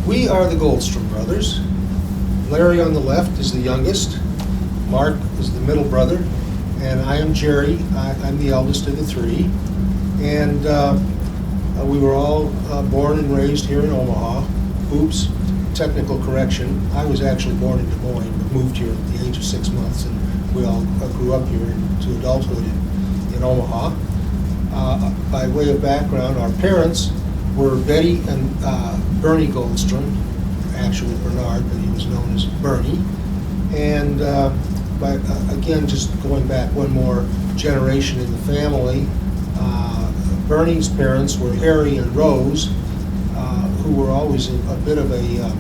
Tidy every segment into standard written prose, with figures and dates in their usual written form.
We are the Goldstrom Brothers. Larry on the left is the youngest, Mark is the middle brother, and I am Jerry. I'm the eldest of the three. And we were all born and raised here in Omaha. Oops, technical correction. I was actually born in Des Moines, but moved here at the age of 6 months, and we all grew up here to adulthood in Omaha. By way of background, our parents were Betty and Bernie Goldstrom, actually Bernard, but he was known as Bernie. And again, just going back one more generation in the family, Bernie's parents were Harry and Rose, who were always a bit of a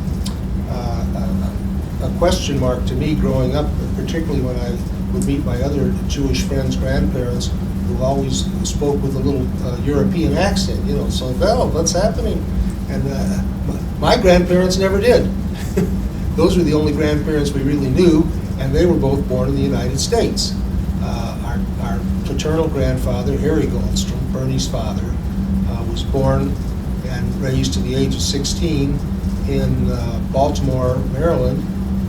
question mark to me growing up, particularly when I would meet my other Jewish friends' grandparents, who always spoke with a little European accent, so, well, what's happening? And my grandparents never did. Those were the only grandparents we really knew, and they were both born in the United States. Our paternal grandfather, Harry Goldstrom, Bernie's father, was born and raised to the age of 16 in Baltimore, Maryland,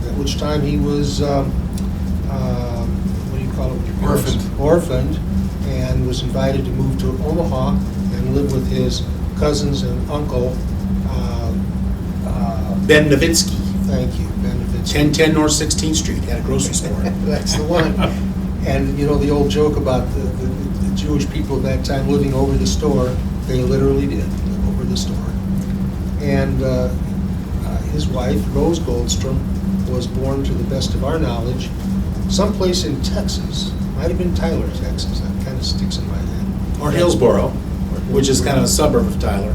at which time he was, what do you call it? Orphaned, and was invited to move to Omaha and live with his cousins and uncle. Ben Nowitzki. Thank you, Ben Nowitzki. 1010 North 16th Street, had a grocery store. That's the one. And the old joke about the Jewish people at that time living over the store, they literally did live over the store. And his wife, Rose Goldstrom, was born, to the best of our knowledge, someplace in Texas. Might have been Tyler, Texas. That kind of sticks in my head. Or Hillsboro, which is kind of a suburb of Tyler,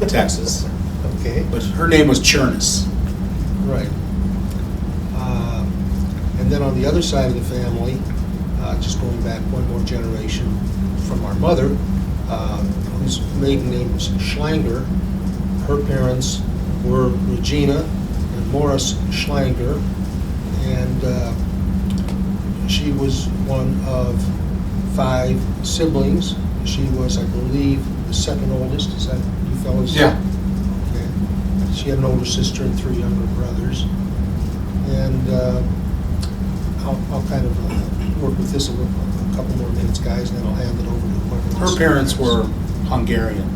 Texas. Okay. But her name was Chernus. Right. And then on the other side of the family, just going back one more generation from our mother, whose maiden name was Schlanger. Her parents were Regina and Morris Schlanger, and she was one of 5 siblings. She was, I believe, the second oldest. Is that you fellows? Yeah. Okay. She had an older sister and 3 younger brothers. And I'll kind of work with this a couple more minutes, guys, and then I'll hand it over to whoever wants. Her parents were Hungarian.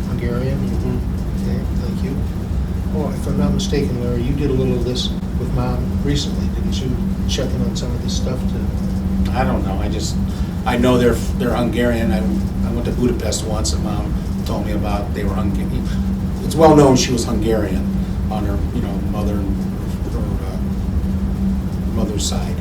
Hungarian? Mm-hmm. Okay, thank you. Oh, if I'm not mistaken, Larry, you did a little of this with Mom recently, didn't you? Checking on some of this stuff too. I don't know. I know they're Hungarian. I went to Budapest once, and Mom told me about they were Hungarian. It's well known she was Hungarian on her, mother and her mother's side.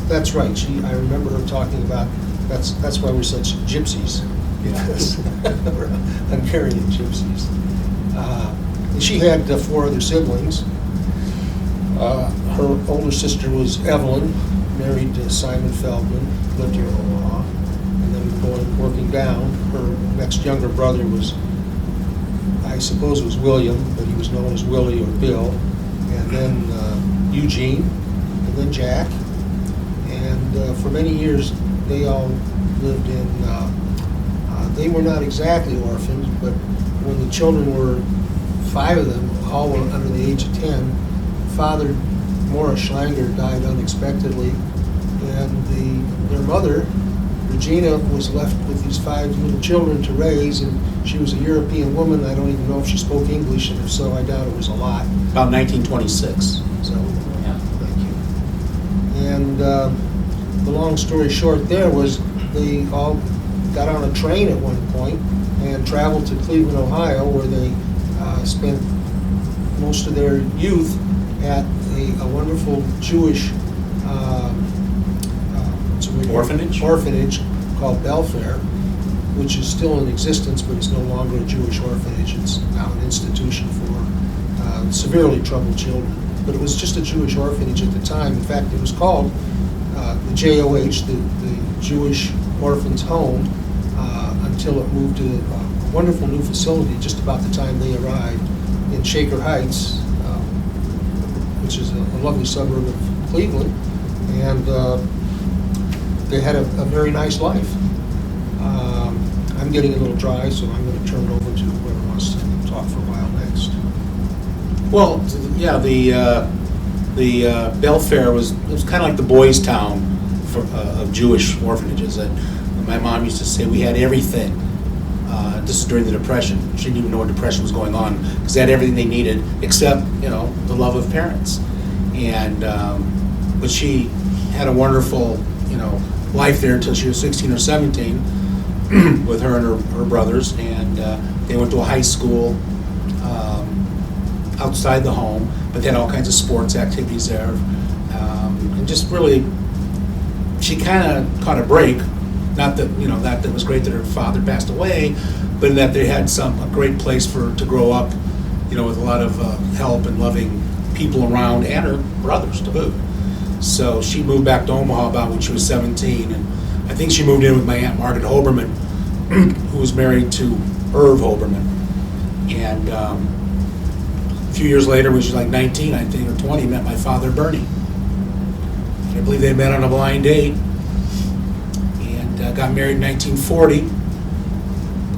That's right. I remember her talking about that's why we're such gypsies. Because we're Hungarian gypsies. And she had 4 other siblings. Her older sister was Evelyn, married to Simon Feldman, lived here in Omaha. And then working down, her next younger brother was, I suppose it was William, but he was known as Willie or Bill. And then Eugene, and then Jack. And for many years, they all lived in, they were not exactly orphans, but when the children were, 5 of them, all were under the age of 10, Father Morris Schlanger died unexpectedly, and their mother, Regina, was left with these 5 little children to raise, and she was a European woman. I don't even know if she spoke English, and if so, I doubt it was a lot. About 1926. So, Yeah. thank you. And the long story short there was they all got on a train at one point and traveled to Cleveland, Ohio, where they spent most of their youth at a wonderful Jewish orphanage called Belfair, which is still in existence, but it's no longer a Jewish orphanage. It's now an institution for severely troubled children. But it was just a Jewish orphanage at the time. In fact, it was called the JOH, the Jewish Orphans Home, until it moved to a wonderful new facility just about the time they arrived in Shaker Heights, which is a lovely suburb of Cleveland, and they had a very nice life. I'm getting a little dry, so I'm going to turn it over to whoever wants to talk for a while next. Well, yeah, the Belfair was kind of like the boys' town of Jewish orphanages. And my mom used to say we had everything. This is during the Depression. She didn't even know what Depression was going on because they had everything they needed except, the love of parents. And but she had a wonderful, life there until she was 16 or 17 with her and her brothers. And they went to a high school outside the home, but they had all kinds of sports activities there. And just really, she kind of caught a break. Not that, that was great that her father passed away, but in that they had a great place for her to grow up, with a lot of help and loving people around, and her brothers to boot. So she moved back to Omaha about when she was 17, and I think she moved in with my Aunt Margaret Hoberman, who was married to Irv Hoberman. And a few years later, when she was like 19, I think, or 20, met my father, Bernie. And I believe they met on a blind date. Got married in 1940,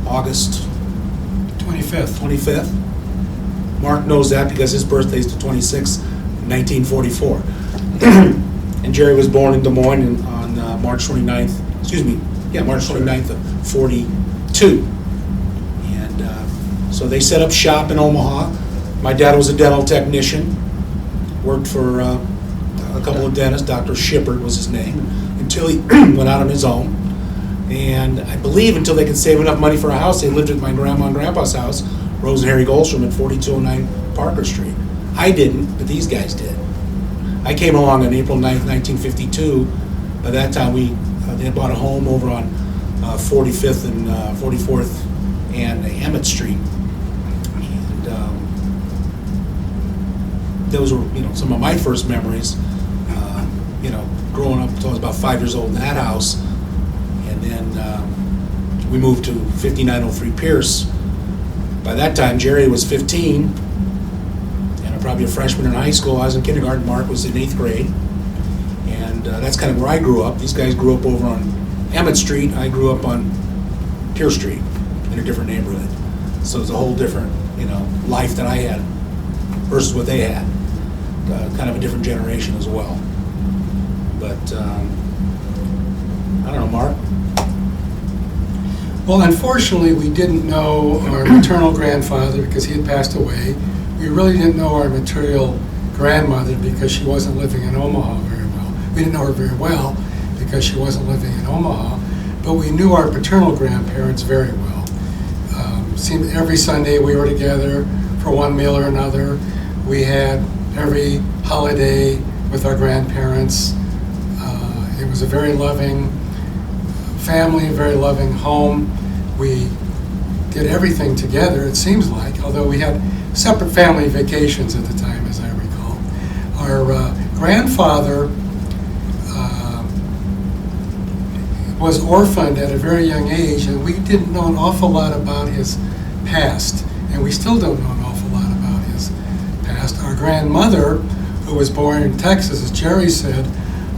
August 25th. Mark knows that because his birthday is the 26th, 1944. And Jerry was born in Des Moines on March 29th, March 29th of 42. And so they set up shop in Omaha. My dad was a dental technician, worked for a couple of dentists. Dr. Shippard was his name, until he went out on his own. And I believe until they could save enough money for a house, they lived at my grandma and grandpa's house, Rose and Harry Goldstrom, at 4209 Parker Street. I didn't, but these guys did. I came along on April 9th, 1952. By that time, they had bought a home over on 45th and 44th and Emmett Street. And those were, some of my first memories, growing up until I was about 5 years old in that house. And then we moved to 5903 Pierce. By that time, Jerry was 15, and probably a freshman in high school. I was in kindergarten. Mark was in 8th grade. And that's kind of where I grew up. These guys grew up over on Emmett Street. I grew up on Pierce Street in a different neighborhood. So it's a whole different, life that I had versus what they had. Kind of a different generation as well. But I don't know, Mark? Well, unfortunately, we didn't know our maternal grandfather because he had passed away. We really didn't know our maternal grandmother because she wasn't living in Omaha very well. We didn't know her very well because she wasn't living in Omaha, but we knew our paternal grandparents very well. Seemed every Sunday we were together for one meal or another. We had every holiday with our grandparents. It was a very loving family, a very loving home. We did everything together, it seems like, although we had separate family vacations at the time, as I recall. Our grandfather was orphaned at a very young age, and we didn't know an awful lot about his past, and we still don't know an awful lot about his past. Our grandmother, who was born in Texas, as Jerry said,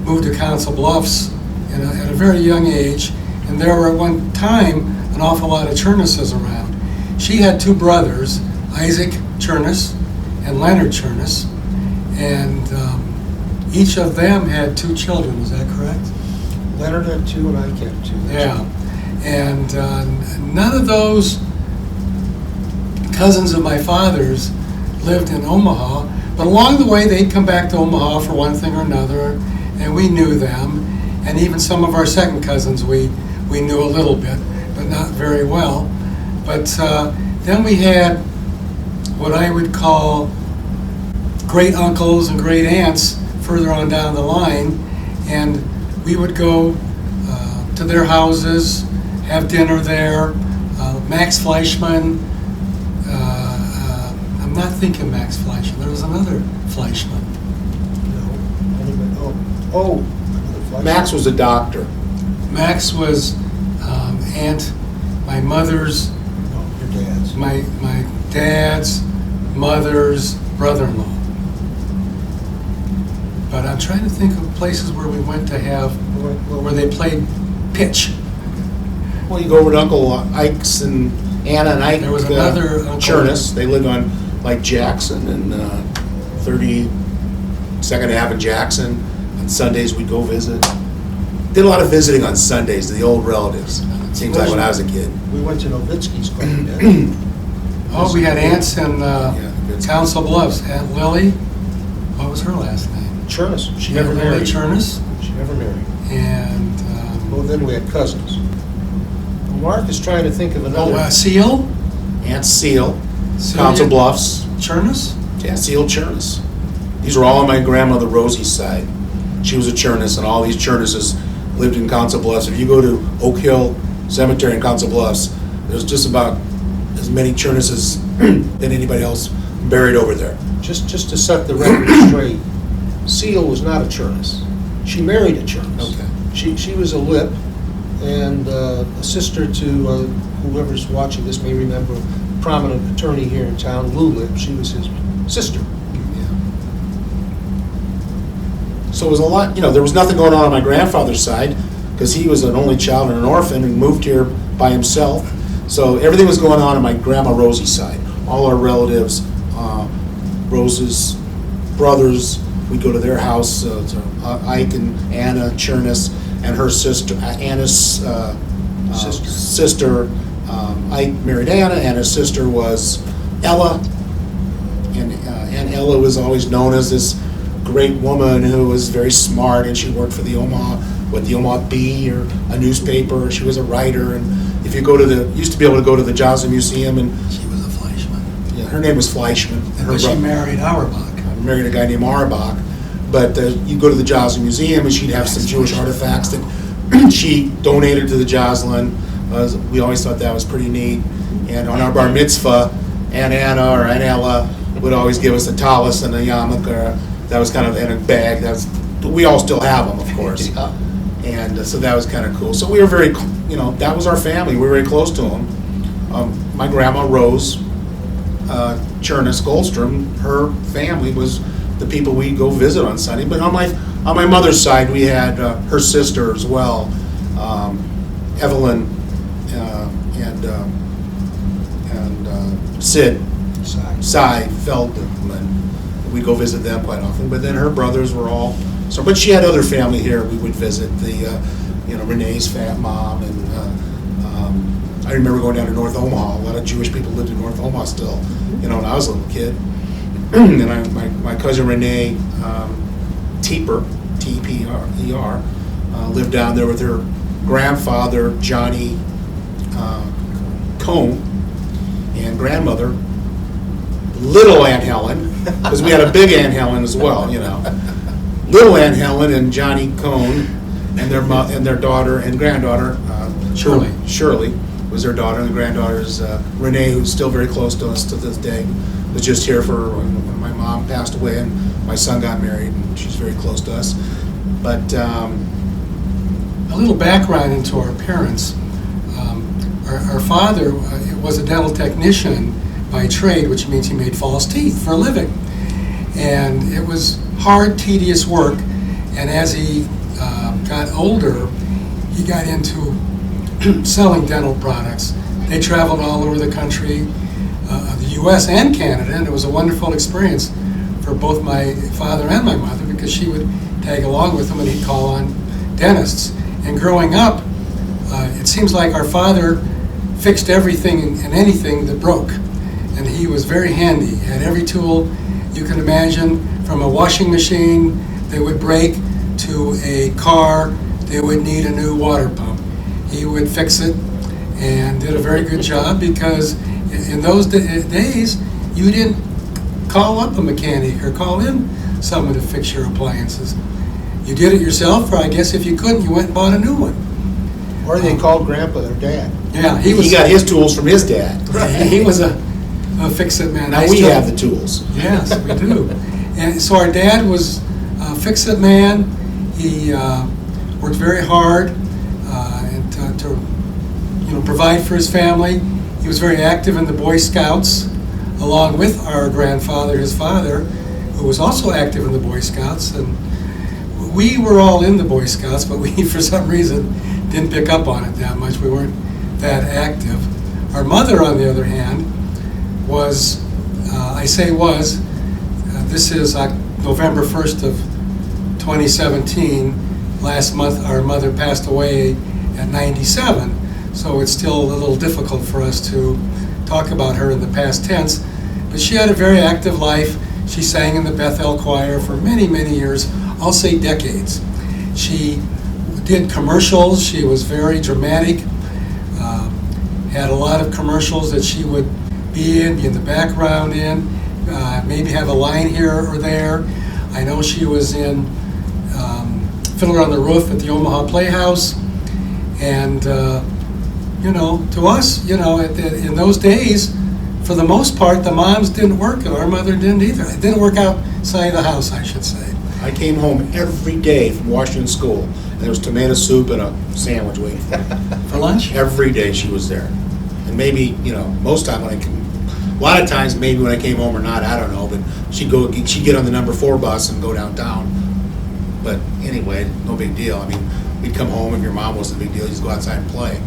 moved to Council Bluffs at a very young age, and there were at one time an awful lot of Churnesses around. She had two brothers, Isaac Churnes and Leonard Churnes, and each of them had two children, is that correct? Leonard had two and I had two. Yeah, and none of those cousins of my father's lived in Omaha, but along the way they'd come back to Omaha for one thing or another, and we knew them, and even some of our second cousins we knew a little bit, but not very well. But then we had what I would call great uncles and great aunts further on down the line, and we would go to their houses, have dinner there. Max Fleischman, I'm not thinking Max Fleischman, there was another Fleischman. Oh, Max was a doctor. Max was my mother's, your dad's. my dad's mother's brother-in-law. But I'm trying to think of places where we went to have, where they played pitch. Well, you go over to Uncle Ike's and Anna and Ike. There was another Uncle. Churnes. They lived on like Jackson and 32nd Ave in Jackson. On Sundays, we'd go visit. Did a lot of visiting on Sundays to the old relatives. Seems like when I was a kid. We went to Novitsky's quite a bit. Oh, we had aunts in Yeah, Council Bluffs. Aunt Lily, what was her last name? Chernus, she Aunt never Lily married. Chernus. She never married. And, Well, then we had cousins. Mark is trying to think of another. Seal, Aunt Seal, Celia Council Bluffs. Chernus. Yeah, Seal Chernus. These were all on my grandmother Rosie's side. She was a Chernus, and all these Chernuses lived in Council Bluffs. If you go to Oak Hill Cemetery in Council Bluffs, there's just about as many Chernuses than anybody else buried over there. Just to set the record straight, Seal was not a Chernus. She married a Chernus. Okay. She was a Lip, and a sister to whoever's watching this may remember, a prominent attorney here in town, Lou Lip. She was his sister. So it was a lot, there was nothing going on my grandfather's side, because he was an only child and an orphan and moved here by himself. So everything was going on my grandma Rosie's side. All our relatives, Rose's brothers, we'd go to their house, to Ike and Anna Chernus, and her sister, Anna's sister. Ike married Anna, Anna's sister was Ella, and Ella was always known as this great woman who was very smart, and she worked for the Omaha Bee, or a newspaper. She was a writer, and if you go to used to be able to go to the Joslin Museum, and She was a Fleischman. yeah, her name was Fleischman. And then she married Auerbach. Married a guy named Auerbach, but you go to the Joslin Museum, and she'd have some Jewish artifacts that she donated to the Joslin. We always thought that was pretty neat. And on our bar mitzvah, Aunt Anna or Aunt Ella would always give us a tallis and a yarmulke, that was kind of in a bag. We all still have them, of course. Yeah. And so that was kind of cool. So we were very, that was our family. We were very close to them. My grandma Rose Chernus Goldstrom, her family was the people we'd go visit on Sunday. But on my mother's side, we had her sister as well, Evelyn and Sid Cy Feldman. We'd go visit them quite often. But then her brothers were all. So, but she had other family here. We would visit Renee's fat mom, and I remember going down to North Omaha. A lot of Jewish people lived in North Omaha still, when I was a little kid. And my cousin Renee Teeper, T-E-P-R, lived down there with her grandfather Johnny Cohn and grandmother Little Aunt Helen, because we had a big Aunt Helen as well, Little Aunt Helen and Johnny Cohn and their daughter and granddaughter Shirley was their daughter, and the granddaughter is Renee, who's still very close to us to this day. Was just here for when my mom passed away and my son got married, and she's very close to us. But A little background into our parents. Our father was a dental technician by trade, which means he made false teeth for a living. And it was hard, tedious work. And as he got older, he got into selling dental products. They traveled all over the country, the U.S. and Canada, and it was a wonderful experience for both my father and my mother, because she would tag along with him and he'd call on dentists. And growing up, it seems like our father fixed everything and anything that broke. And he was very handy. He had every tool you can imagine, from a washing machine that would break to a car that would need a new water pump. He would fix it and did a very good job, because in those days, you didn't call up a mechanic or call in someone to fix your appliances. You did it yourself, or I guess if you couldn't, you went and bought a new one. Or they called Grandpa their dad. Yeah, he got his tools from his dad. He was a fix-it man. Now we have the tools. Yes, we do. And so our dad was a fix-it man. He worked very hard and to provide for his family. He was very active in the Boy Scouts, along with our grandfather, his father, who was also active in the Boy Scouts. And we were all in the Boy Scouts, but we, for some reason, didn't pick up on it that much. We weren't that active. Our mother, on the other hand, was, I say was, this is November 1st of 2017. Last month, our mother passed away at 97, so it's still a little difficult for us to talk about her in the past tense. But she had a very active life. She sang in the Bethel choir for many, many years, I'll say decades. She did commercials. She was very dramatic, had a lot of commercials that she would be in the background in, maybe have a line here or there. I know she was in Fiddler on the Roof at the Omaha Playhouse. And, to us, in those days, for the most part, the moms didn't work, and our mother didn't either. It didn't work outside the house, I should say. I came home every day from Washington School, and there was tomato soup and a sandwich waiting for me. For lunch? Every day she was there. And maybe, most time a lot of times maybe when I came home or not, I don't know, but she'd get on the number 4 bus and go downtown. But anyway, no big deal. I mean, we'd come home, if your mom wasn't a big deal, you just go outside and play.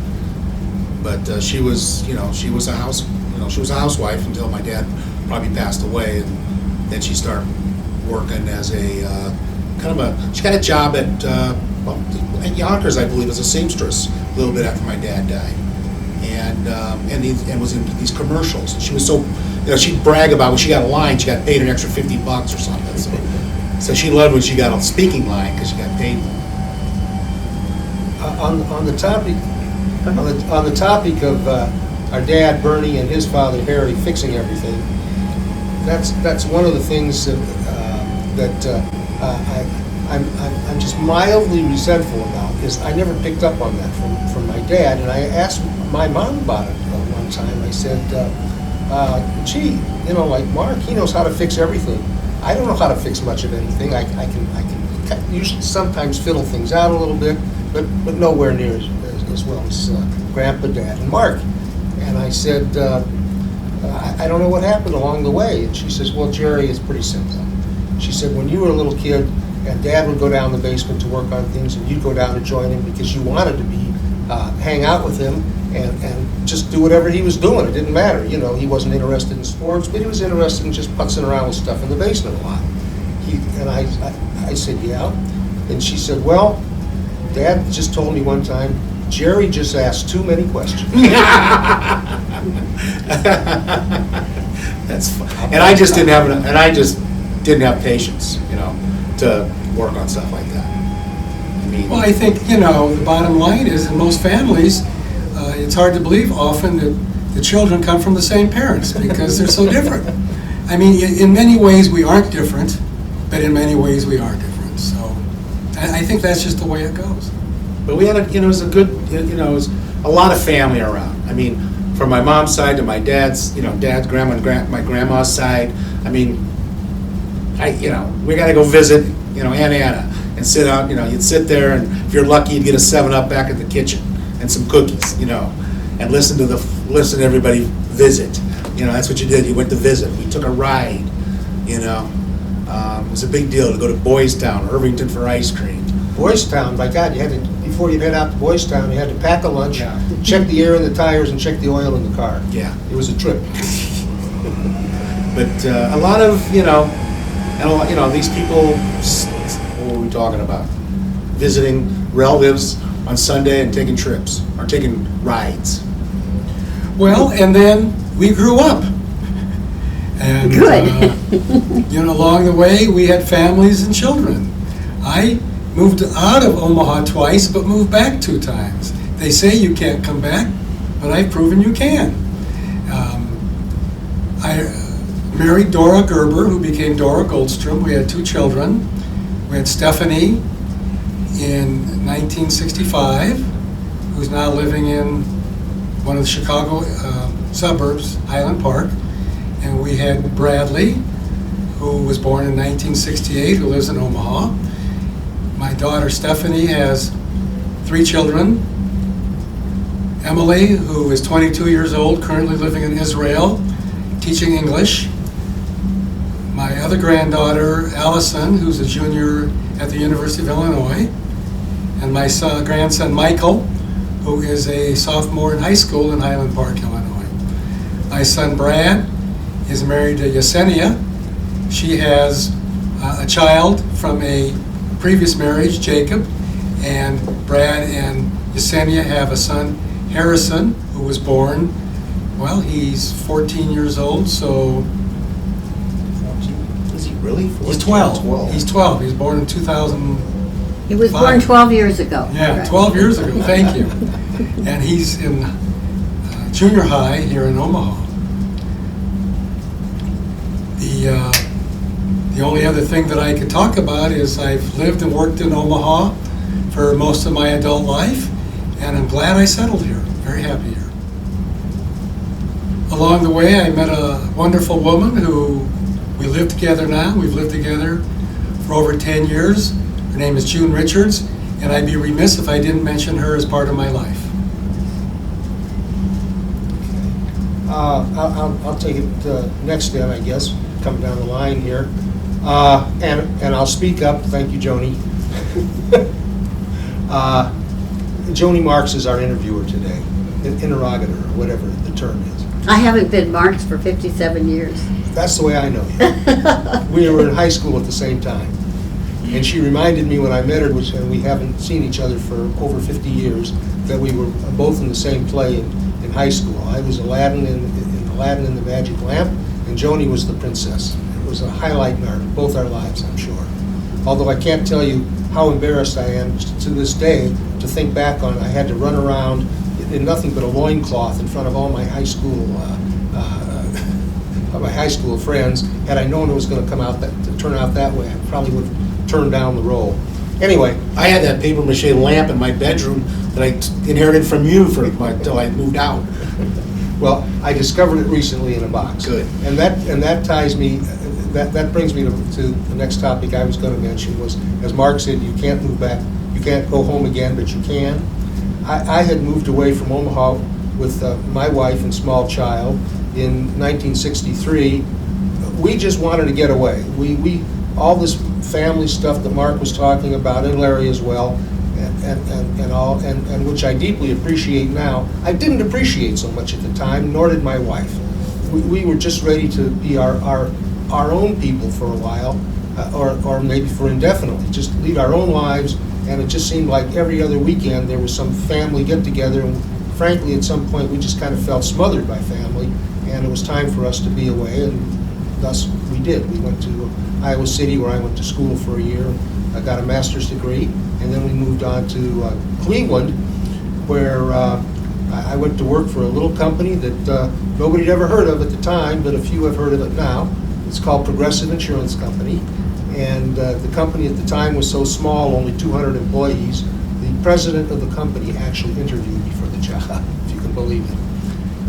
But she was, she was a housewife until my dad probably passed away, and then she started working as a she got a job at Yonkers, I believe, as a seamstress a little bit after my dad died, and was in these commercials. And she was so, she'd brag about when she got a line, she got paid an extra $50 or something. So she loved when she got a speaking line because she got paid. On the topic of our dad Bernie and his father Harry fixing everything, that's one of the things that I'm just mildly resentful about, because I never picked up on that from my dad, and I asked my mom about it one time. I said, "Gee, like Mark, he knows how to fix everything. I don't know how to fix much of anything. I can usually sometimes fiddle things out a little bit, but nowhere near as well as Grandpa, Dad, and Mark." And I said, I don't know what happened along the way. And she says, "Well, Jerry, it's pretty simple." She said, "When you were a little kid and Dad would go down the basement to work on things, and you'd go down to join him because you wanted to hang out with him and just do whatever he was doing. It didn't matter. He wasn't interested in sports, but he was interested in just putzing around with stuff in the basement a lot." I said, "Yeah." And she said, "Well, Dad just told me one time, Jerry just asked too many questions." That's fun. And I just didn't have patience, to work on stuff like that. Well, I think, the bottom line is, in most families, it's hard to believe often that the children come from the same parents because they're so different. I mean, in many ways we aren't different, but in many ways we are different. So I think that's just the way it goes. But we had it was a good, it was a lot of family around. I mean, from my mom's side to my dad's, dad's grandma and my grandma's side. I mean, we got to go visit, Aunt Anna and sit out, you'd sit there, and if you're lucky, you'd get a 7-Up back at the kitchen and some cookies, and listen to everybody visit. That's what you did. You went to visit. We took a ride, it was a big deal to go to Boys Town, Irvington for ice cream. Boys Town, by God, you had to, before you'd head out to Boys Town, you had to pack a lunch, check the air in the tires, and check the oil in the car. Yeah. It was a trip. But a lot of, these people, what were we talking about? Visiting relatives on Sunday and taking trips, or taking rides. Well, and then we grew up. And, along the way, we had families and children. I moved out of Omaha twice, but moved back 2 times. They say you can't come back, but I've proven you can. I married Dora Gerber, who became Dora Goldstrom. We had 2 children. We had Stephanie in 1965, who's now living in one of the Chicago suburbs, Highland Park. And we had Bradley, who was born in 1968, who lives in Omaha. My daughter Stephanie has 3 children. Emily, who is 22 years old, currently living in Israel, teaching English. My other granddaughter, Allison, who's a junior at the University of Illinois. And my grandson, Michael, who is a sophomore in high school in Highland Park, Illinois. My son, Brad, is married to Yesenia. She has a child from a previous marriage, Jacob, and Brad and Yesenia have a son, Harrison, who was born, well, he's 14 years old, so Is he really? he's 12. He's 12. He was born in 2000. He was born 12 years ago. Yeah, Right. 12 years ago, thank you. And he's in junior high here in Omaha. The only other thing that I could talk about is I've lived and worked in Omaha for most of my adult life, and I'm glad I settled here. Very happy here. Along the way, I met a wonderful woman who we live together now. We've lived together for over 10 years. Her name is June Richards, and I'd be remiss if I didn't mention her as part of my life. I'll take it next then, I guess, coming down the line here. And I'll speak up. Thank you, Joni. Joni Marks is our interviewer today, interrogator, or whatever the term is. I haven't been marked for 57 years. That's the way I know you. We were in high school at the same time. And she reminded me when I met her, which, and we haven't seen each other for over 50 years, that we were both in the same play in high school. I was Aladdin in Aladdin and the Magic Lamp, and Joni was the princess. It was a highlight in both our lives, I'm sure. Although I can't tell you how embarrassed I am to this day to think back on. I had to run around in nothing but a loincloth in front of all my high school friends. Had I known it was going to turn out that way, I probably would have turned down the role. Anyway, I had that paper mache lamp in my bedroom that I inherited from you until I moved out. well, I discovered it recently in a box. Good. And that ties me. That brings me to the next topic I was going to mention was, as Mark said, you can't move back. You can't go home again, but you can. I had moved away from Omaha with my wife and small child in 1963. We just wanted to get away. We all this family stuff that Mark was talking about, and Larry as well, and which I deeply appreciate now. I didn't appreciate so much at the time, nor did my wife. We were just ready to be our own people for a while, or maybe for indefinitely, just lead our own lives. And it just seemed like every other weekend there was some family get-together, and frankly, at some point, we just kind of felt smothered by family, and it was time for us to be away, and thus we did. We went to Iowa City, where I went to school for a year. I got a master's degree, and then we moved on to Cleveland, where I went to work for a little company that nobody had ever heard of at the time, but a few have heard of it now. It's called Progressive Insurance Company. And the company at the time was so small, only 200 employees. The president of the company actually interviewed me for the job, if you can believe it.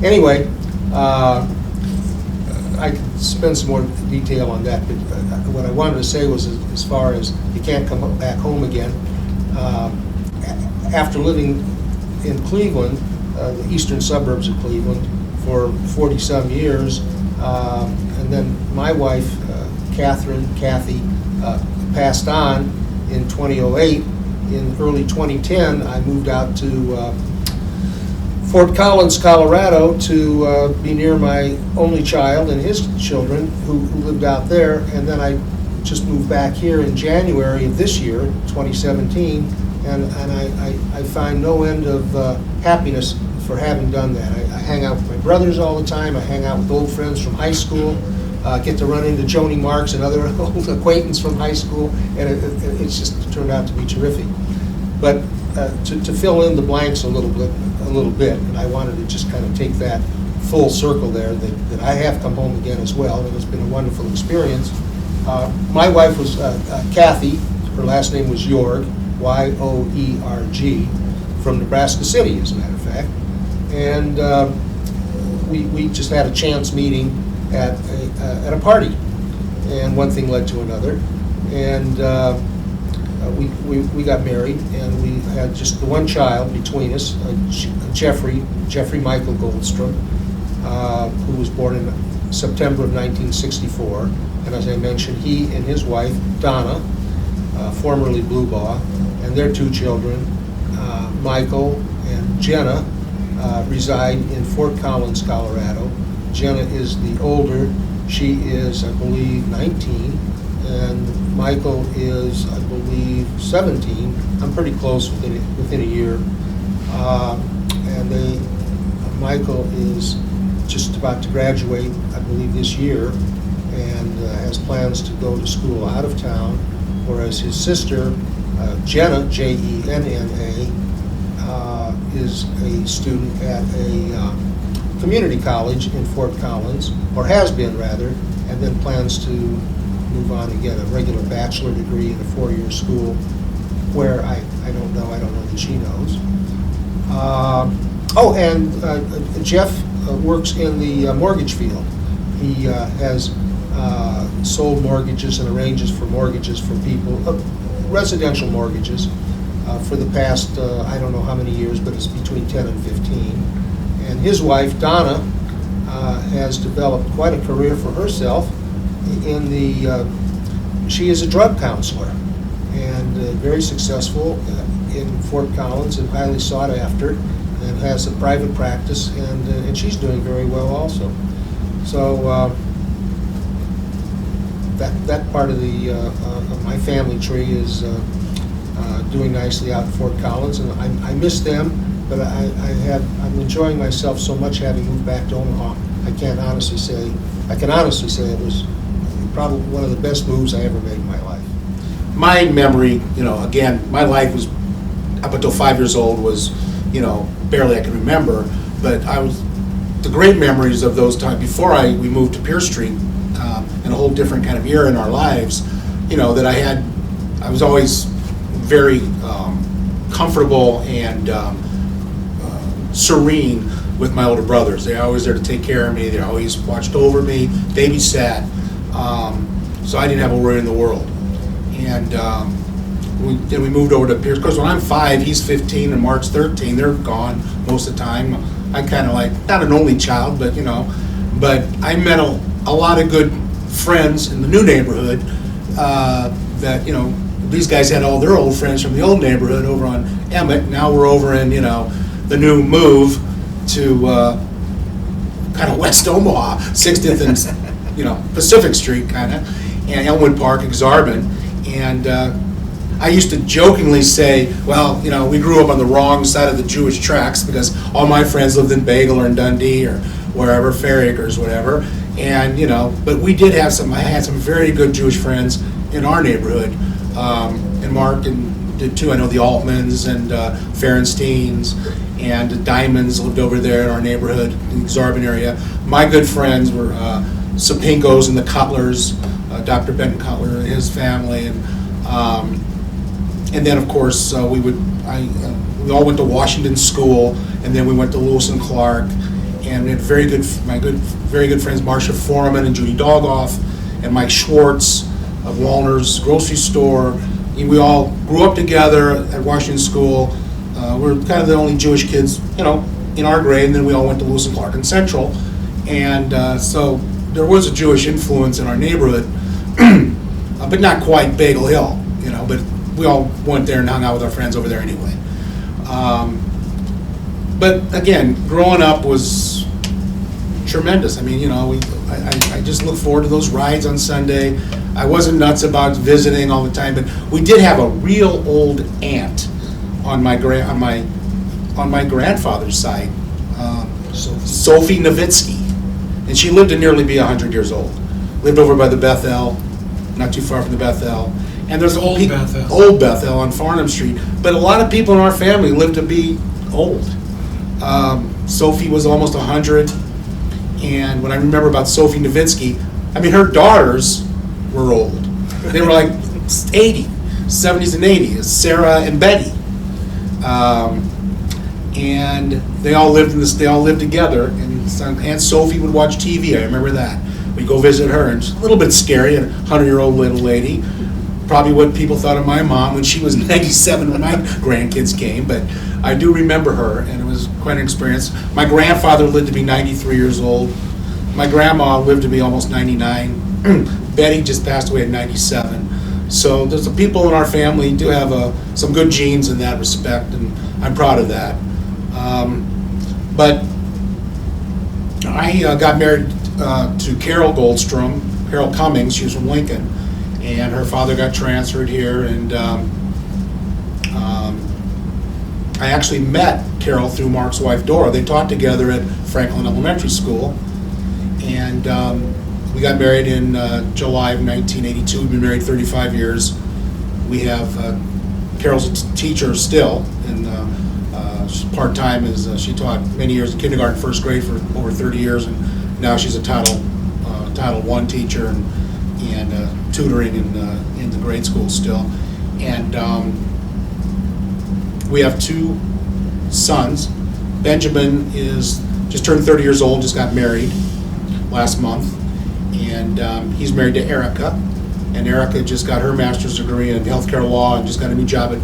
Anyway, I could spend some more detail on that, but what I wanted to say was, as far as you can't come back home again, after living in Cleveland, the eastern suburbs of Cleveland, for 40-some years, and then my wife, Kathy, passed on in 2008. In early 2010, I moved out to Fort Collins, Colorado, to be near my only child and his children who lived out there. And then I just moved back here in January of this year, 2017, and I find no end of happiness for having done that. I hang out with my brothers all the time. I hang out with old friends from high school. Get to run into Joni Marks, another old acquaintance from high school, and it's just turned out to be terrific. But to fill in the blanks a little bit, and I wanted to just kind of take that full circle there, that I have come home again as well, and it's been a wonderful experience. My wife was Kathy. Her last name was Yorg, Y-O-E-R-G, from Nebraska City, as a matter of fact. And we just had a chance meeting at a party, and one thing led to another, and we got married, and we had just the one child between us, Jeffrey Michael Goldstrom, who was born in September of 1964, and as I mentioned, he and his wife Donna, formerly Bluebaugh, and their two children, Michael and Jenna, reside in Fort Collins, Colorado. Jenna is the older. She is, I believe, 19, and Michael is, I believe, 17. I'm pretty close within a year. And Michael is just about to graduate, I believe, this year, and has plans to go to school out of town, whereas his sister, Jenna, Jenna, is a student at a community college in Fort Collins, or has been rather, and then plans to move on and get a regular bachelor degree in a 4-year school, where I don't know that she knows. And Jeff works in the mortgage field. He has sold mortgages and arranges for mortgages for people, residential mortgages, for the past, I don't know how many years, but it's between 10 and 15. And his wife, Donna, has developed quite a career for herself in she is a drug counselor, and very successful in Fort Collins and highly sought after, and has a private practice, and she's doing very well also. So that part of my family tree is doing nicely out in Fort Collins, and I miss them, but I'm enjoying myself so much having moved back to Omaha. I can honestly say it was probably one of the best moves I ever made in my life. My memory, again, my life was, up until 5 years old, was, barely I can remember, but the great memories of those times, before we moved to Pierce Street, and a whole different kind of era in our lives, that I was always very comfortable and serene with my older brothers. They were always there to take care of me. They always watched over me, babysat, so I didn't have a worry in the world. And then we moved over to Pierce. Of course, when I'm 5, he's 15, and Mark's 13. They're gone most of the time. I'm kind of like, not an only child, but I met a lot of good friends in the new neighborhood that, these guys had all their old friends from the old neighborhood over on Emmett. Now we're over in, the new move to kind of West Omaha, 60th and, Pacific Street kind of, and Elmwood Park, Exarban. And I used to jokingly say, well, we grew up on the wrong side of the Jewish tracks, because all my friends lived in Bagel or in Dundee or wherever, Fair Acres, whatever. And, but we did have I had some very good Jewish friends in our neighborhood. And Mark did too. I know the Altmans and Ferensteins and the Diamonds lived over there in our neighborhood, in the Exarban area. My good friends were Sapinkos and the Cutlers, Dr. Ben Cutler and his family, and then of course we all went to Washington School, and then we went to Lewis and Clark, and we had very good friends, Marcia Foreman and Judy Dogoff, and Mike Schwartz of Walner's grocery store. And we all grew up together at Washington School. We're kind of the only Jewish kids, in our grade, and then we all went to Lewis and Clark and Central, and so there was a Jewish influence in our neighborhood, but not quite Bagel Hill, but we all went there and hung out with our friends over there anyway. But again, growing up was tremendous. I mean, I just look forward to those rides on Sunday. I wasn't nuts about visiting all the time, but we did have a real old aunt on my grandfather's side, Sophie Nowitzki, and she lived to nearly be 100 years old. Lived over by the Bethel, not too far from the Bethel. And there's old Bethel on Farnham Street. But a lot of people in our family lived to be old. Sophie was almost 100. And when I remember about Sophie Nowitzki, her daughters were old. They were like 80, 70s and 80s, Sarah and Betty. And they all lived together. And Aunt Sophie would watch TV, I remember that. We'd go visit her, and she's a little bit scary, a 100-year-old little lady. Probably what people thought of my mom when she was 97 when my grandkids came, but I do remember her, and it was quite an experience. My grandfather lived to be 93 years old. My grandma lived to be almost 99. Betty just passed away at 97. So there's some people in our family do have some good genes in that respect, and I'm proud of that. But I got married to Carol Goldstrom, Carol Cummings. She was from Lincoln, and her father got transferred here. And I actually met Carol through Mark's wife Dora. They taught together at Franklin Elementary School, and we got married in July of 1982. We've been married 35 years. We have Carol's a teacher still, and part-time she taught many years in kindergarten, first grade for over 30 years, and now she's a Title I teacher and tutoring in the grade school still. And we have two sons. Benjamin is just turned 30 years old, just got married last month, and he's married to Erica. And Erica just got her master's degree in healthcare law and just got a new job at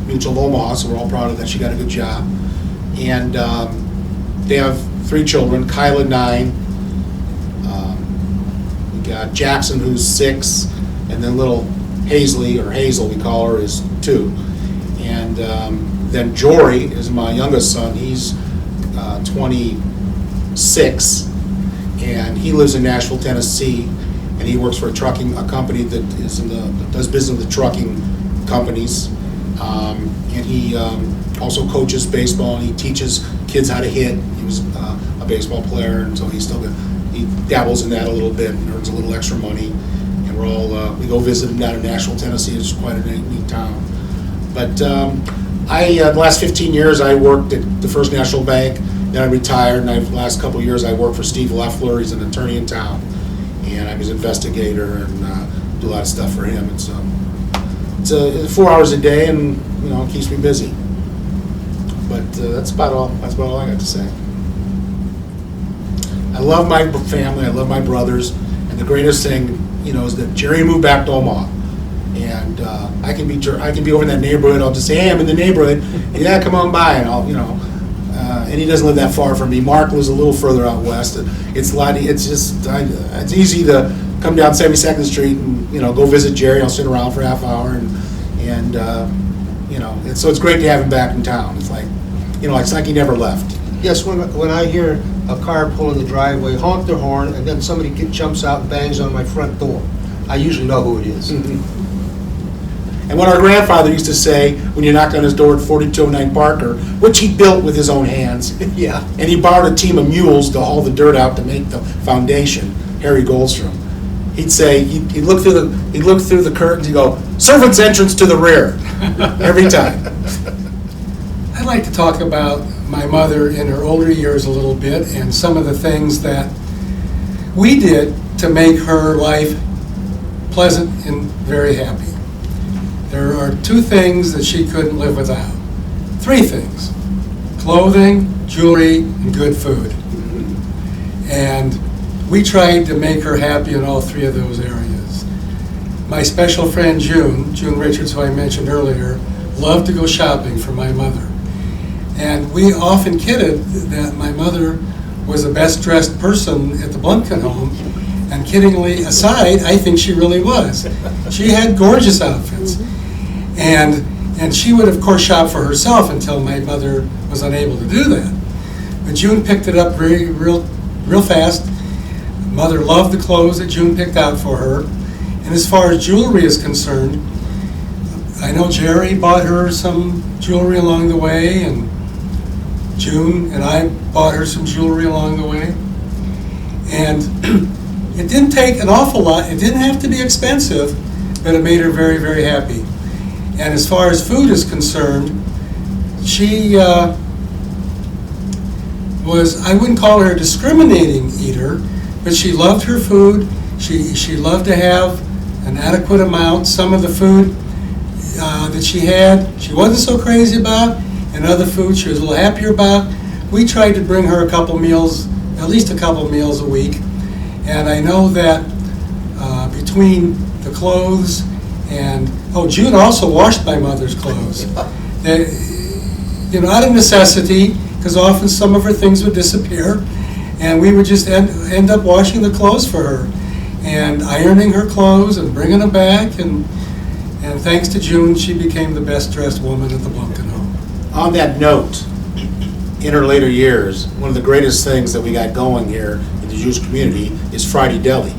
Mutual of Omaha, so we're all proud of that. She got a good job. And they have 3 children, Kyla 9, we got Jackson who's 6, and then little Hazley, or Hazel we call her, is 2. And then Jory is my youngest son. He's 26, and he lives in Nashville, Tennessee, and he works for a company that does business with trucking companies. And he also coaches baseball, and he teaches kids how to hit. He was a baseball player, and so he dabbles in that a little bit and earns a little extra money. And we go visit him down in Nashville, Tennessee. It's quite a neat town. But the last 15 years I worked at the First National Bank. Then I retired, and the last couple of years I worked for Steve Leffler. He's an attorney in town, and I was an investigator and do a lot of stuff for him. It's 4 hours a day, and it keeps me busy. But that's about all I got to say. I love my family. I love my brothers, and the greatest thing, is that Jerry moved back to Omaha, and I can be over in that neighborhood. I'll just say, hey, I'm in the neighborhood, and yeah, come on by, and I'll, and he doesn't live that far from me. Mark lives a little further out west. It's it's easy to come down 72nd Street and go visit Jerry. I'll sit around for a half hour, and so it's great to have him back in town. It's like it's like he never left. Yes, when I hear a car pull in the driveway, honk their horn, and then somebody jumps out and bangs on my front door, I usually know who it is. Mm-hmm. And what our grandfather used to say when you knocked on his door at 4209 Parker, which he built with his own hands, Yeah. and he borrowed a team of mules to haul the dirt out to make the foundation, Harry Goldstrom. He'd say, he'd look through the curtains, he'd go, servant's entrance to the rear, every time. I'd like to talk about my mother in her older years a little bit, and some of the things that we did to make her life pleasant and very happy. There are 2 things that she couldn't live without. 3 things: clothing, jewelry, and good food. And we tried to make her happy in all 3 of those areas. My special friend June Richards, who I mentioned earlier, loved to go shopping for my mother. And we often kidded that my mother was the best dressed person at the Blumkin home. And kiddingly aside, I think she really was. She had gorgeous outfits. And she would, of course, shop for herself until my mother was unable to do that. But June picked it up real fast. Mother loved the clothes that June picked out for her. And as far as jewelry is concerned, I know Jerry bought her some jewelry along the way, and June and I bought her some jewelry along the way. And it didn't take an awful lot. It didn't have to be expensive, but it made her very, very happy. And as far as food is concerned, she I wouldn't call her a discriminating eater, but she loved her food. She loved to have an adequate amount. Some of the food that she had, she wasn't so crazy about, and other food she was a little happier about. We tried to bring her at least a couple meals a week. And I know that between the clothes and, June also washed my mother's clothes. Out of necessity, because often some of her things would disappear, and we would just end up washing the clothes for her and ironing her clothes and bringing them back. And thanks to June, she became the best dressed woman at the Blumkin home. On that note, in her later years, one of the greatest things that we got going here in the Jewish community is Friday Deli.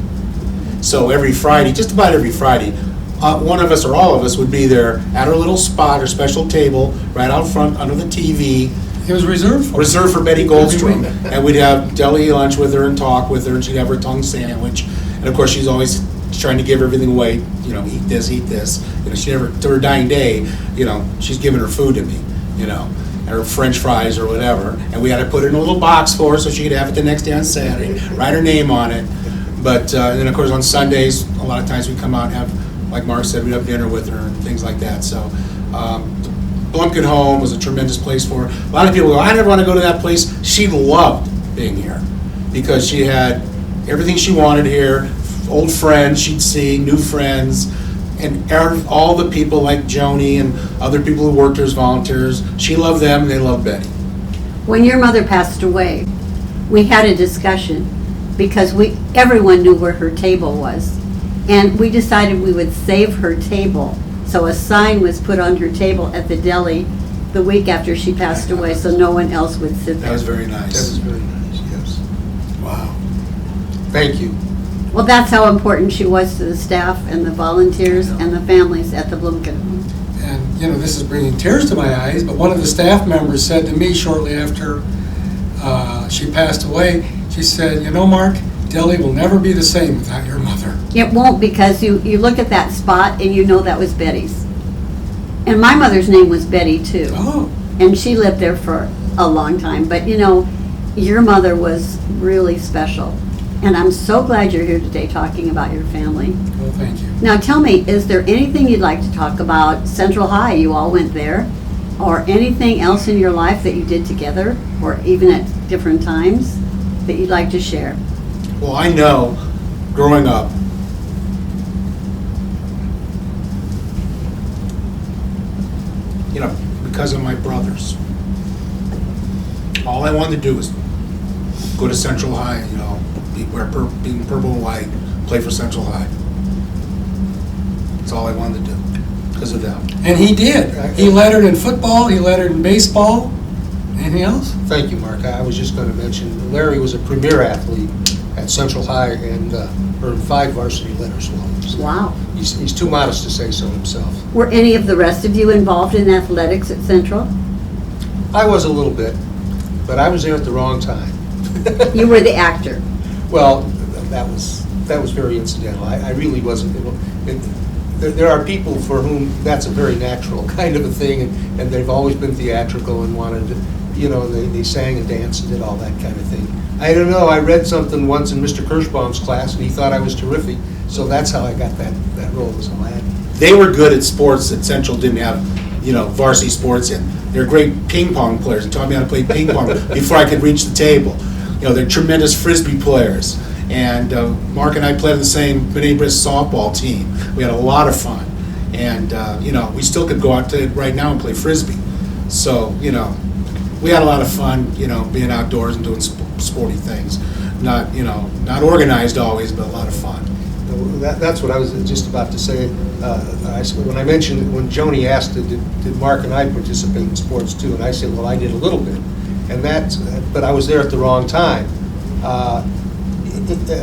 So every Friday, just about every Friday, one of us or all of us would be there at her little spot, her special table, right out front under the TV, It was reserved for. reserved for Betty Every Goldstrom. week. And we'd have deli lunch with her and talk with her, and she'd have her tongue sandwich. And of course, she's always trying to give everything away, you know, eat this, eat this. You know, she never, to her dying day, you know, she's giving her food to me, you know, or French fries or whatever. And we had to put it in a little box for her so she could have it the next day on Saturday, write her name on it. But, and then of course on Sundays, a lot of times we'd come out and have, like Mark said, we'd have dinner with her and things like that. So, Blumpkin Home was a tremendous place for her. A lot of people go, I never want to go to that place. She loved being here because she had everything she wanted here, old friends she'd see, new friends, and all the people like Joni and other people who worked here as volunteers. She loved them and they loved Betty. When your mother passed away, we had a discussion because everyone knew where her table was. And we decided we would save her table. So a sign was put on her table at the deli the week after she passed away, so no one else would sit That there. was very That nice. was very nice, yes. Wow. Thank you. Well, that's how important she was to the staff and the volunteers and the families at the Blumkin Home. And, you know, this is bringing tears to my eyes, but one of the staff members said to me shortly after she passed away, she said, you know, Mark, Deli will never be the same without your mother. It won't, because you look at that spot and you know that was Betty's. And my mother's name was Betty too. Oh, And she lived there for a long time. But you know, your mother was really special. And I'm so glad you're here today talking about your family. well, thank you. Now tell me, is there anything you'd like to talk about Central High? You all went there. Or anything else in your life that you did together, or even at different times, that you'd like to share? Well, I know, growing up, you know, because of my brothers, all I wanted to do was go to Central High, you know, being purple and white, play for Central High. That's all I wanted to do, because of them. And he did. He lettered in football, he lettered in baseball. Anything else? Thank you, Mark. I was just going to mention, Larry was a premier athlete at Central High and earned 5 varsity letters while he was there. Wow. He's too modest to say so himself. Were any of the rest of you involved in athletics at Central? I was a little bit, but I was there at the wrong time. You were the actor. Well, that was very incidental. I really wasn't. There are people for whom that's a very natural kind of a thing, and they've always been theatrical and wanted to, you know, they sang and danced and did all that kind of thing. I don't know, I read something once in Mr. Kirschbaum's class, and he thought I was terrific, so that's how I got that role as a lad. They were good at sports that Central didn't have, you know, varsity sports in. They're great ping pong players and taught me how to play ping pong before I could reach the table. You know, they're tremendous Frisbee players. And Mark and I played on the same B'nai B'rith softball team. We had a lot of fun. And, you know, we still could go out to right now and play Frisbee. So, you know, we had a lot of fun, you know, being outdoors and doing sporty things. Not, you know, not organized always, but a lot of fun. That's what I was just about to say. When I mentioned, when Joni asked, did Mark and I participate in sports too? And I said, well, I did a little bit. And but I was there at the wrong time.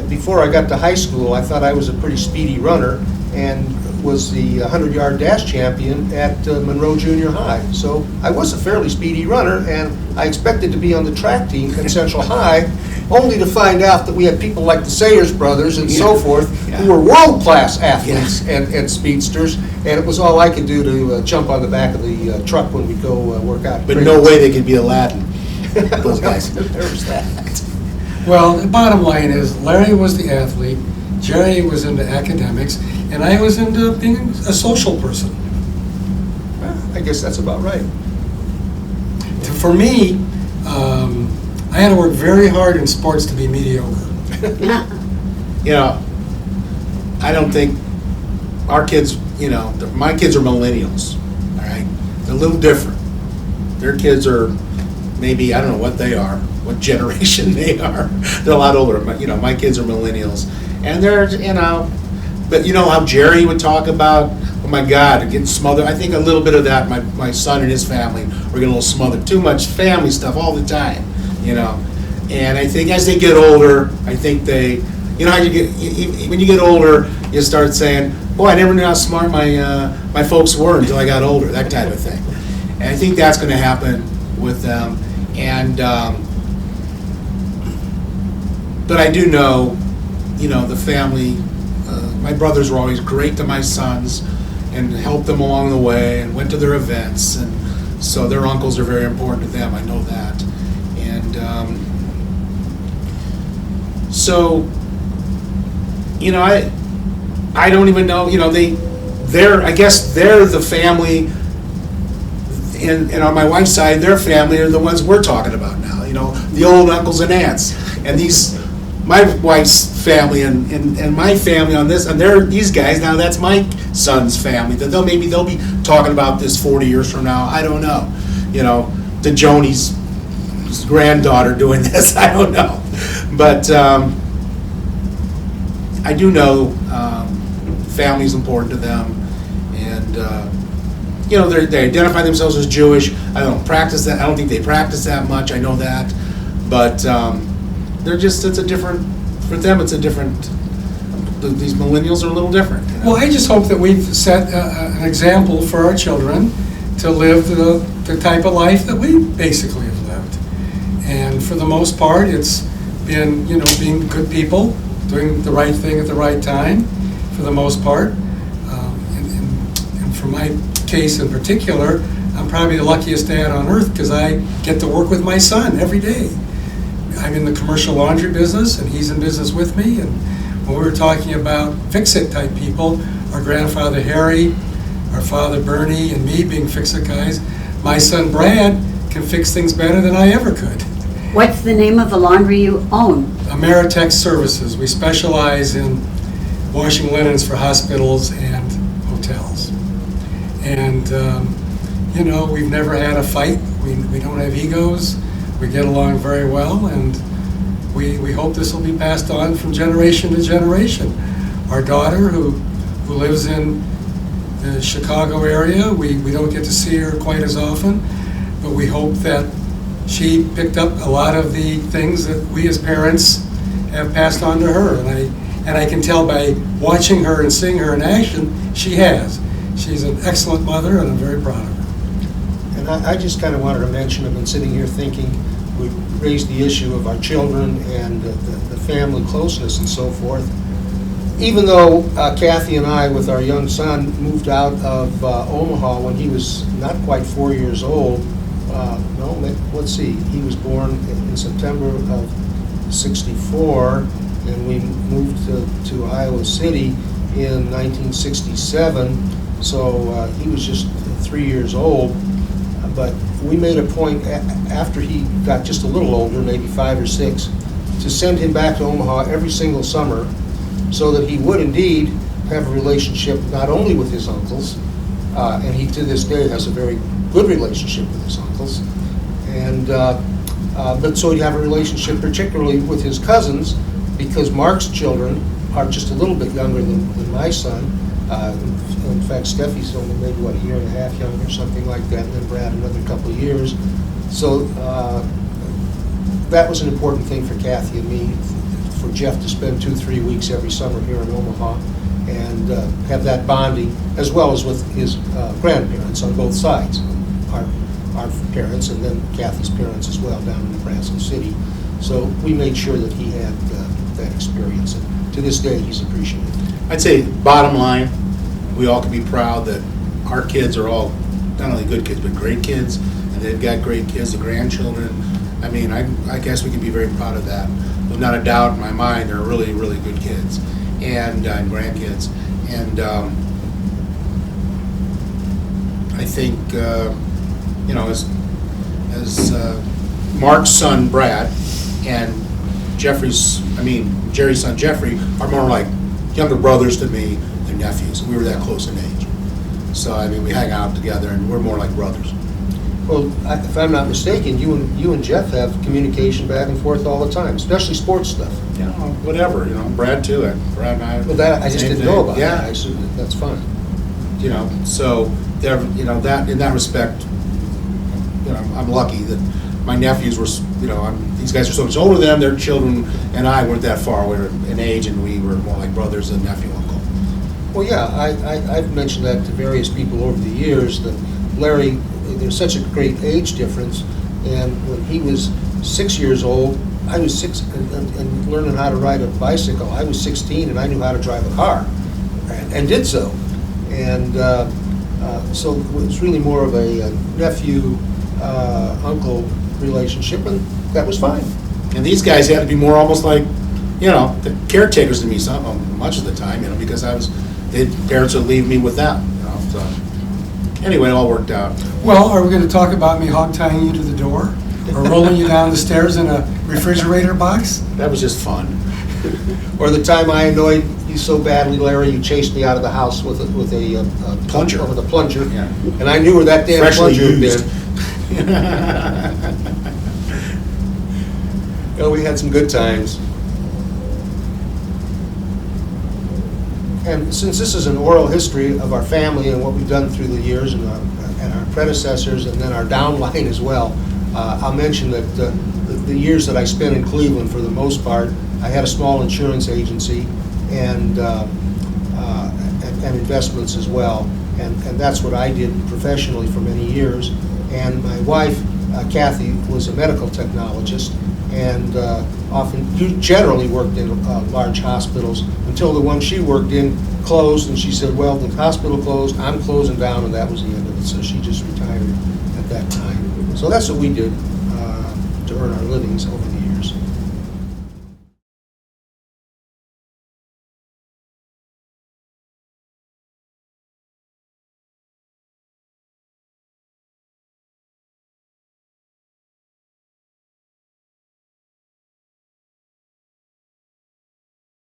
Before I got to high school, I thought I was a pretty speedy runner and was the 100-yard dash champion at Monroe Junior High. So I was a fairly speedy runner, and I expected to be on the track team at Central High, only to find out that we had people like the Sayers brothers and so forth, who were world-class athletes and speedsters, and it was all I could do to jump on the back of the truck when we go work out. But no way they could be Aladdin, those guys. There was that. Well, the bottom line is Larry was the athlete, Jerry was into academics, and I was into being a social person. Well, I guess that's about right. For me, I had to work very hard in sports to be mediocre. You know, I don't think our kids, you know, my kids are millennials, all right? They're a little different. Their kids are maybe, I don't know what they are, what generation they are. They're a lot older, but, you know, my kids are millennials. And they're, you know, but you know how Jerry would talk about, oh my God, getting smothered. I think a little bit of that, my son and his family were getting a little smothered. Too much family stuff all the time, you know. And I think as they get older, I think they, you know how you get, when you get older, you start saying, boy, I never knew how smart my folks were until I got older, that type of thing. And I think that's going to happen with them. And, but I do know, you know, the family, my brothers were always great to my sons and helped them along the way and went to their events. And so their uncles are very important to them, I know that. And so, you know, I don't even know, you know, I guess they're the family, and on my wife's side, their family are the ones we're talking about now, you know, the old uncles and aunts. And my wife's family and my family on this, and these guys, now that's my son's family, that maybe they'll be talking about this 40 years from now, I don't know. You know, to Joni's granddaughter doing this, I don't know. But I do know family's important to them, and you know, they identify themselves as Jewish. I don't practice that. I don't think they practice that much. I know that, but they're just, it's a different, for them it's a different, these millennials are a little different, you know? Well, I just hope that we've set an example for our children to live the type of life that we basically have lived. And for the most part, it's been, you know, being good people, doing the right thing at the right time, for the most part. And for my case in particular, I'm probably the luckiest dad on earth because I get to work with my son every day. I'm in the commercial laundry business, and he's in business with me. And when we were talking about fix-it type people, our grandfather Harry, our father Bernie, and me being fix-it guys, my son Brad can fix things better than I ever could. What's the name of the laundry you own? Ameritex Services. We specialize in washing linens for hospitals and hotels. And, you know, we've never had a fight. We don't have egos. We get along very well, and we hope this will be passed on from generation to generation. Our daughter, who lives in the Chicago area, we don't get to see her quite as often, but we hope that she picked up a lot of the things that we as parents have passed on to her. And I can tell by watching her and seeing her in action, she has. She's an excellent mother, and I'm very proud of her. And I just kind of wanted to mention, I've been sitting here thinking, we raised the issue of our children and the family closeness and so forth. Even though Kathy and I, with our young son, moved out of Omaha when he was not quite 4 years old, let's see, he was born in September of '64, and we moved to Iowa City in 1967, so he was just 3 years old. But we made a point after he got just a little older, maybe 5 or 6, to send him back to Omaha every single summer so that he would indeed have a relationship not only with his uncles, and he to this day has a very good relationship with his uncles, and but so he'd have a relationship particularly with his cousins, because Mark's children are just a little bit younger than my son. In fact, Steffi's only maybe, a year and a half younger, something like that, and then Brad another couple of years. So that was an important thing for Kathy and me, for Jeff to spend 2-3 weeks every summer here in Omaha and have that bonding, as well as with his grandparents on both sides, our parents and then Kathy's parents as well down in Nebraska City. So we made sure that he had that experience, and to this day he's appreciative. I'd say, bottom line, we all can be proud that our kids are all not only good kids, but great kids, and they've got great kids, the grandchildren. I mean, I guess we can be very proud of that. There's not a doubt in my mind they're really, really good kids and grandkids. And I think, you know, as Mark's son, Brad, and Jerry's son, Jeffrey, are more like younger brothers to me than nephews. We were that close in age. So, I mean, we hang out together, and we're more like brothers. Well, if I'm not mistaken, you and Jeff have communication back and forth all the time, especially sports stuff. Yeah, whatever, you know, Brad too. Brad and I. Well, that I just same didn't thing. know about. Yeah. That. I assume that's fine. you know, so they're, you know, that, in that respect, you know, I'm lucky that my nephews were, you know, these guys are so much older than them, their children and I weren't that far away in age, and we were more like brothers than nephew, uncle. Well, yeah, I've mentioned that to various people over the years, that Larry, there's such a great age difference, and when he was 6 years old, I was 6, and learning how to ride a bicycle, I was 16, and I knew how to drive a car, and did so. And so it was really more of a nephew-uncle relationship, and that was fine. And these guys had to be more almost like, you know, the caretakers to me much of the time, you know, because parents would leave me with them, you know, so. Anyway, it all worked out. Well, are we going to talk about me hog-tying you to the door? Or rolling you down the stairs in a refrigerator box? That was just fun. Or the time I annoyed you so badly, Larry, you chased me out of the house with a Plunger. With a plunger. Yeah. And I knew where that damn Freshly plunger had used. been. Well, we had some good times. And since this is an oral history of our family and what we've done through the years, and our predecessors, and then our downline as well, I'll mention that the years that I spent in Cleveland, for the most part, I had a small insurance agency and investments as well, and that's what I did professionally for many years. And my wife, Kathy, was a medical technologist, and generally worked in large hospitals until the one she worked in closed, and she said, well, the hospital closed, I'm closing down, and that was the end of it. So she just retired at that time. So that's what we did to earn our livings over the years.